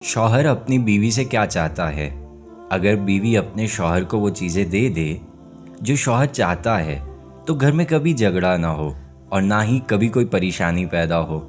शौहर अपनी बीवी से क्या चाहता है? अगर बीवी अपने शौहर को वो चीज़ें दे दे जो शौहर चाहता है तो घर में कभी झगड़ा ना हो और ना ही कभी कोई परेशानी पैदा हो।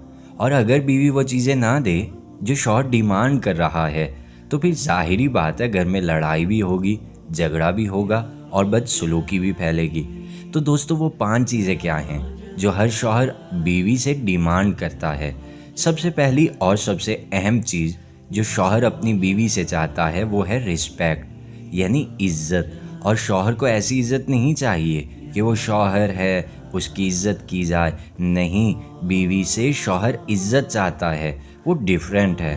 और अगर बीवी वो चीज़ें ना दे जो शौहर डिमांड कर रहा है तो फिर ज़ाहिरी बात है घर में लड़ाई भी होगी, झगड़ा भी होगा और बदसलूकी भी फैलेगी। तो दोस्तों, वो 5 चीज़ें क्या हैं जो हर शौहर बीवी से डिमांड करता है? सबसे पहली और सबसे अहम चीज़ जो शौहर अपनी बीवी से चाहता है वो है रिस्पेक्ट, यानी इज़्ज़त। और शौहर को ऐसी इज़्ज़त नहीं चाहिए कि वो शौहर है उसकी इज़्ज़त की जाए। नहीं, बीवी से शौहर इज़्ज़त चाहता है, वो डिफरेंट है।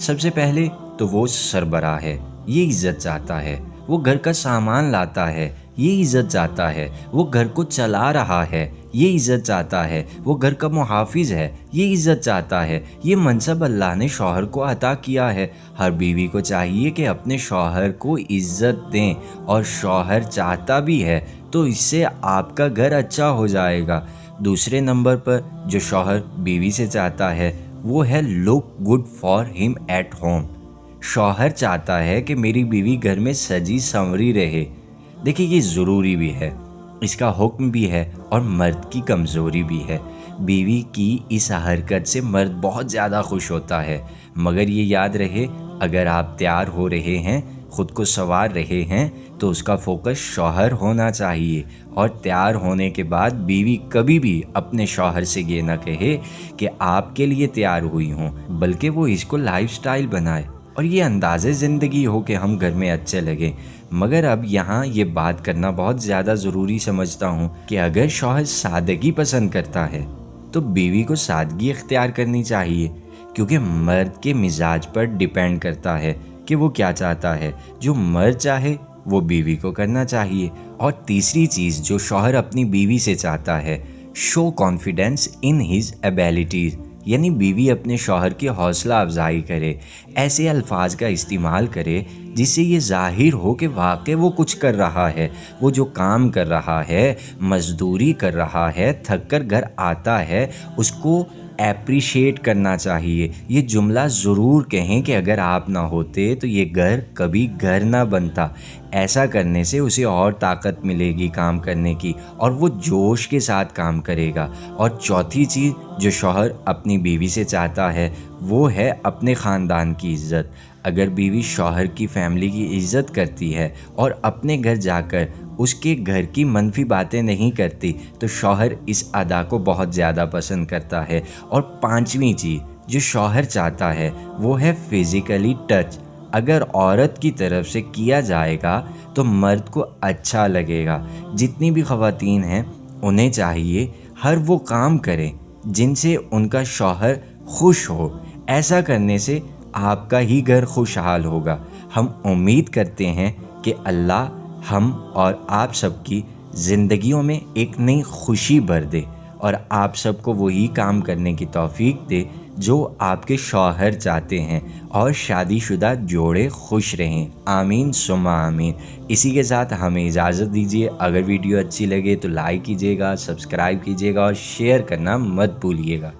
सबसे पहले तो वो सरबराह है, ये इज़्ज़त चाहता है। वो घर का सामान लाता है, ये इज़्ज़त चाहता है। वो घर को चला रहा है, ये इज़्ज़त चाहता है। वो घर का मुहाफिज है, ये इज़्ज़त चाहता है। ये मनसब अल्लाह ने शौहर को अता किया है। हर बीवी को चाहिए कि अपने शौहर को इज़्ज़त दें, और शौहर चाहता भी है तो इससे आपका घर अच्छा हो जाएगा। दूसरे नंबर पर जो शौहर बीवी से चाहता है वो है look good for him at home. शौहर चाहता है कि मेरी बीवी घर में सजी संवरी रहे। देखिए, ये ज़रूरी भी है, इसका हुक्म भी है और मर्द की कमज़ोरी भी है। बीवी की इस हरकत से मर्द बहुत ज़्यादा खुश होता है, मगर ये याद रहे, अगर आप तैयार हो रहे हैं, ख़ुद को संवार रहे हैं, तो उसका फोकस शौहर होना चाहिए। और तैयार होने के बाद बीवी कभी भी अपने शौहर से ये ना कहे कि आपके लिए तैयार हुई हूँ, बल्कि वो इसको लाइफस्टाइल बनाए और ये अंदाज़े ज़िंदगी हो कि हम घर में अच्छे लगें। मगर अब यहाँ ये बात करना बहुत ज़्यादा ज़रूरी समझता हूँ कि अगर शौहर सादगी पसंद करता है तो बीवी को सादगी इख्तियार करनी चाहिए, क्योंकि मर्द के मिजाज पर डिपेंड करता है कि वो क्या चाहता है। जो मर्द चाहे वो बीवी को करना चाहिए। और तीसरी चीज़ जो शौहर अपनी बीवी से चाहता है, show confidence in his abilities, यानी बीवी अपने शौहर की हौसला अफजाई करे, ऐसे अल्फाज का इस्तेमाल करे जिससे ये ज़ाहिर हो कि वाकई वो कुछ कर रहा है। वो जो काम कर रहा है, मजदूरी कर रहा है, थक कर घर आता है, उसको एप्रिशिएट करना चाहिए। ये जुमला ज़रूर कहें कि अगर आप ना होते तो ये घर कभी घर ना बनता। ऐसा करने से उसे और ताकत मिलेगी काम करने की, और वो जोश के साथ काम करेगा। और चौथी चीज़ जो शौहर अपनी बीवी से चाहता है वो है अपने ख़ानदान की इज़्ज़त। अगर बीवी शौहर की फैमिली की इज़्ज़त करती है और अपने घर जाकर उसके घर की मनफी बातें नहीं करती तो शौहर इस अदा को बहुत ज़्यादा पसंद करता है। और पांचवी चीज़ जो शौहर चाहता है वो है फिज़िकली टच। अगर औरत की तरफ से किया जाएगा तो मर्द को अच्छा लगेगा। जितनी भी ख़वातीन हैं उन्हें चाहिए हर वो काम करें जिनसे उनका शौहर खुश हो। ऐसा करने से आपका ही घर खुशहाल होगा। हम उम्मीद करते हैं कि अल्लाह हम और आप सबकी ज़िंदगियों में एक नई खुशी भर दे और आप सबको वही काम करने की तौफीक दे जो आपके शौहर चाहते हैं, और शादीशुदा जोड़े खुश रहें। आमीन सुम्मा आमीन। इसी के साथ हमें इजाज़त दीजिए। अगर वीडियो अच्छी लगे तो लाइक कीजिएगा, सब्सक्राइब कीजिएगा और शेयर करना मत भूलिएगा।